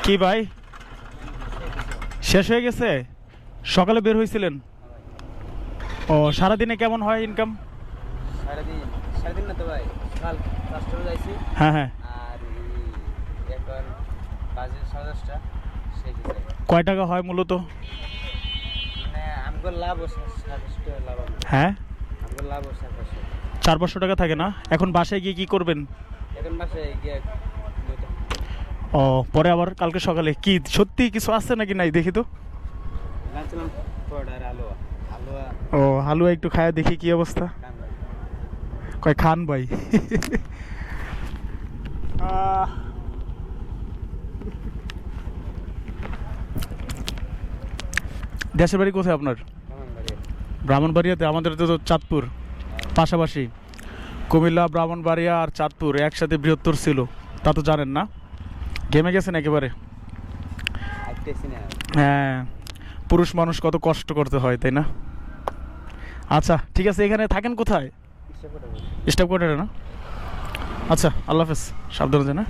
কি ভাই, শেষ হয়ে গেছে? সকালে বের হয়েছিলেন? ও, সারাদিনে কেমন হয় ইনকাম? সারাদিন না তো ভাই, কাল কাস্টমার যাইছি। হ্যাঁ হ্যাঁ। আর এখন বাজে 10:30 শেষ হয়েছে। কয় টাকা হয় মূলত? মানে আমাকে লাভ ও 700 লাভ। হ্যাঁ, আমাকে লাভ ও 700। 400-500 টাকা থাকে না? এখন বাসায় গিয়ে কি করবেন? এখন বাসায় গিয়ে ও, পরে আবার কালকে সকালে কি সত্যি কিছু আছে নাকি নাই দেখি তো। লাঞ্চলাম পরোটা আর আলুয়া। ও, হালুয়া একটু খায়া দেখি কি অবস্থা। খান ভাই। কয় খান ভাই। দেশের বাড়ি কোথায় আপনার? কেমন ভাই? ব্রাহ্মণবাড়িয়াতে? আমাদের তো চাঁদপুর পাশাপাশি। কুমিল্লা, ব্রাহ্মণবাড়িয়া আর চাঁদপুর একসাথে বৃহত্তর ছিল, তা তো জানেন না? গেমে গেছেন একেবারে। আইতেছি না। হ্যাঁ, পুরুষ মানুষ কত কষ্ট করতে হয়, তাই না? আচ্ছা ঠিক আছে, এখানে থাকেন কোথায়? ইচ্ছা করে স্টাফ কোয়ার্টারে না? আচ্ছা, আল্লাহ হাফেজ, সাবধানে যান। হ্যাঁ।